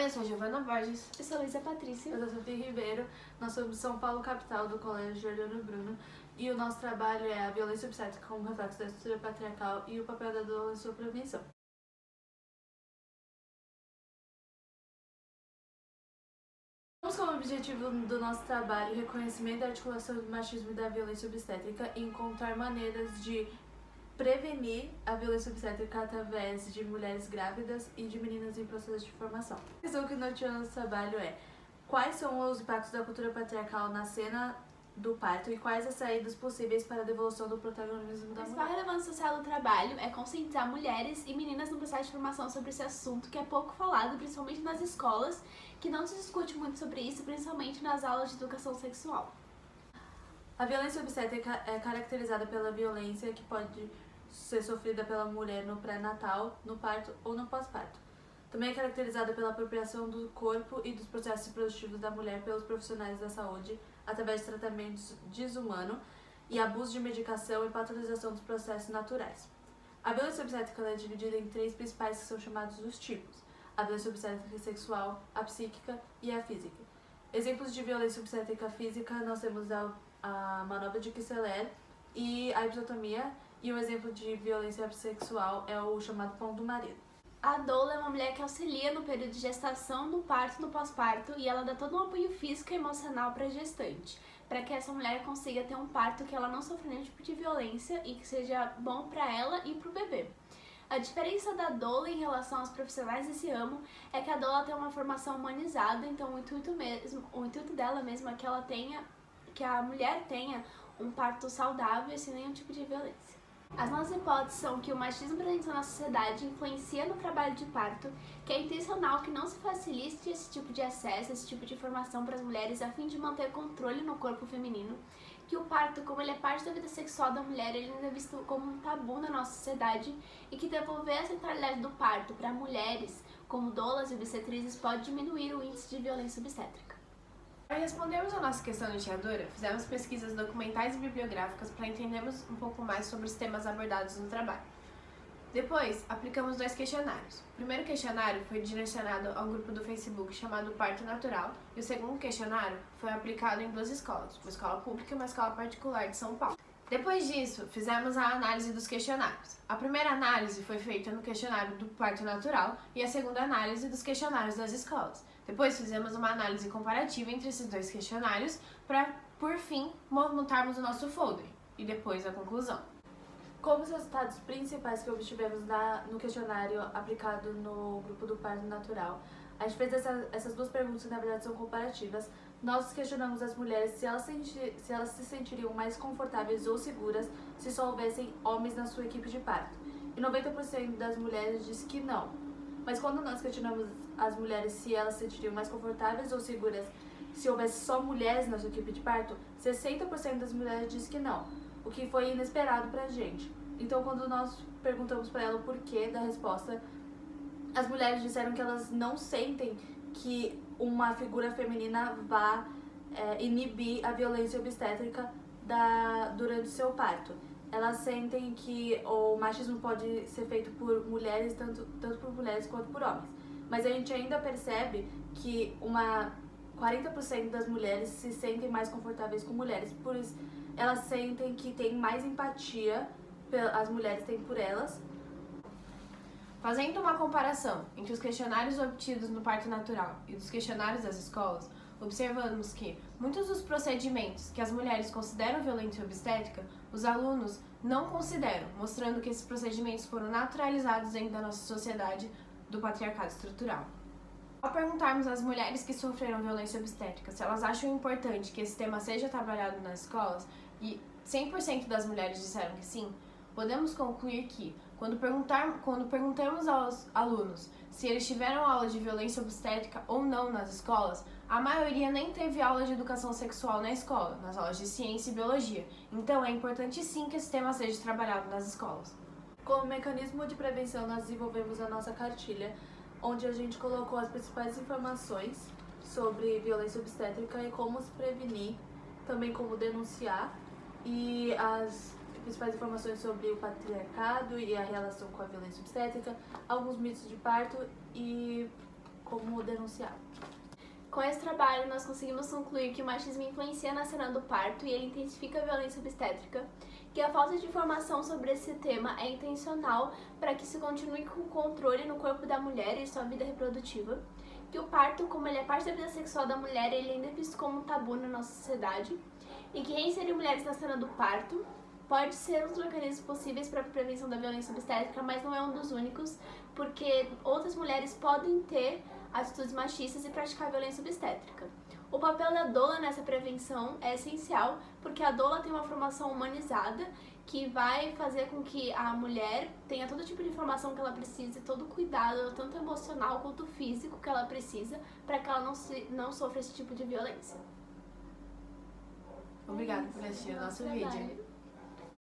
Oi, eu sou a Giovana Borges. Eu sou Luísa Patrícia. Eu sou a Sofia Ribeiro. Nós somos de São Paulo, capital, do Colégio Jordano Bruno. E o nosso trabalho é a violência obstétrica como reflexo da estrutura patriarcal e o papel da dor em sua prevenção. Temos como objetivo do nosso trabalho o reconhecimento da articulação do machismo e da violência obstétrica e encontrar maneiras de prevenir a violência obstétrica através de mulheres grávidas e de meninas em processo de formação. A questão que norteia nosso trabalho é quais são os impactos da cultura patriarcal na cena do parto e quais as saídas possíveis para a devolução do protagonismo da A mulher. principal relevância social do trabalho é conscientizar mulheres e meninas no processo de formação sobre esse assunto que é pouco falado, principalmente nas escolas, que não se discute muito sobre isso, principalmente nas aulas de educação sexual. A violência obstétrica é caracterizada pela violência que pode ser sofrida pela mulher no pré-natal, no parto ou no pós-parto. Também é caracterizada pela apropriação do corpo e dos processos reprodutivos da mulher pelos profissionais da saúde através de tratamentos desumanos e abuso de medicação e patologização dos processos naturais. A violência obstétrica é dividida em três principais que são chamados os tipos: a violência obstétrica sexual, a psíquica e a física. Exemplos de violência obstétrica física nós temos a manobra de Kessler e a episiotomia, e o exemplo de violência sexual é o chamado pão do marido. A doula é uma mulher que auxilia no período de gestação, no parto e no pós-parto, e ela dá todo um apoio físico e emocional para a gestante, para que essa mulher consiga ter um parto que ela não sofra nenhum tipo de violência e que seja bom para ela e para o bebê. A diferença da doula em relação aos profissionais desse ramo é que a doula tem uma formação humanizada, então o intuito dela mesmo é que a mulher tenha um parto saudável e sem nenhum tipo de violência. As nossas hipóteses são que o machismo presente na sociedade influencia no trabalho de parto, que é intencional que não se facilite esse tipo de acesso, esse tipo de informação para as mulheres a fim de manter controle no corpo feminino, que o parto, como ele é parte da vida sexual da mulher, ele ainda é visto como um tabu na nossa sociedade e que devolver a centralidade do parto para mulheres, como doulas e obstetrizes, pode diminuir o índice de violência obstétrica. Para respondermos a nossa questão norteadora, fizemos pesquisas documentais e bibliográficas para entendermos um pouco mais sobre os temas abordados no trabalho. Depois, aplicamos 2 questionários. O primeiro questionário foi direcionado ao grupo do Facebook chamado Parto Natural, e o segundo questionário foi aplicado em 2 escolas, uma escola pública e uma escola particular de São Paulo. Depois disso, fizemos a análise dos questionários. A primeira análise foi feita no questionário do parto natural e a segunda análise dos questionários das escolas. Depois fizemos uma análise comparativa entre esses 2 questionários para, por fim, montarmos o nosso folder e depois a conclusão. Como os resultados principais que obtivemos no questionário aplicado no grupo do parto natural, a gente fez essas 2 perguntas que na verdade são comparativas. Nós questionamos as mulheres se elas se sentiriam mais confortáveis ou seguras se só houvessem homens na sua equipe de parto. E 90% das mulheres disse que não. Mas quando nós questionamos as mulheres se elas se sentiriam mais confortáveis ou seguras se houvesse só mulheres na sua equipe de parto, 60% das mulheres disse que não, o que foi inesperado pra gente. Então, quando nós perguntamos para ela o porquê da resposta, as mulheres disseram que elas não sentem que uma figura feminina vá inibir a violência obstétrica durante seu parto. Elas sentem que o machismo pode ser feito por mulheres, tanto por mulheres quanto por homens. Mas a gente ainda percebe que 40% das mulheres se sentem mais confortáveis com mulheres, por isso elas sentem que tem mais empatia, as mulheres têm por elas. Fazendo uma comparação entre os questionários obtidos no parto natural e dos questionários das escolas, observamos que muitos dos procedimentos que as mulheres consideram violência obstétrica, os alunos não consideram, mostrando que esses procedimentos foram naturalizados dentro da nossa sociedade do patriarcado estrutural. Ao perguntarmos às mulheres que sofreram violência obstétrica se elas acham importante que esse tema seja trabalhado nas escolas, e 100% das mulheres disseram que sim, podemos concluir que, quando perguntamos aos alunos se eles tiveram aula de violência obstétrica ou não nas escolas, a maioria nem teve aula de educação sexual na escola, nas aulas de ciência e biologia. Então é importante sim que esse tema seja trabalhado nas escolas. Como mecanismo de prevenção, nós desenvolvemos a nossa cartilha, onde a gente colocou as principais informações sobre violência obstétrica e como se prevenir, também como denunciar, e as principais informações sobre o patriarcado e a relação com a violência obstétrica, alguns mitos de parto e como denunciar. denunciar. Com esse trabalho, nós conseguimos concluir que o machismo influencia na cena do parto e ele intensifica a violência obstétrica, que a falta de informação sobre esse tema é intencional para que se continue com o controle no corpo da mulher e sua vida reprodutiva, que o parto, como ele é parte da vida sexual da mulher, ele ainda é visto como um tabu na nossa sociedade, e que reinserir mulheres na cena do parto pode ser um dos mecanismos possíveis para a prevenção da violência obstétrica, mas não é um dos únicos, porque outras mulheres podem ter atitudes machistas e praticar violência obstétrica. O papel da doula nessa prevenção é essencial, porque a doula tem uma formação humanizada que vai fazer com que a mulher tenha todo tipo de informação que ela precisa, todo o cuidado, tanto emocional quanto físico que ela precisa, para que ela não sofra esse tipo de violência. Obrigada por assistir o nosso vídeo.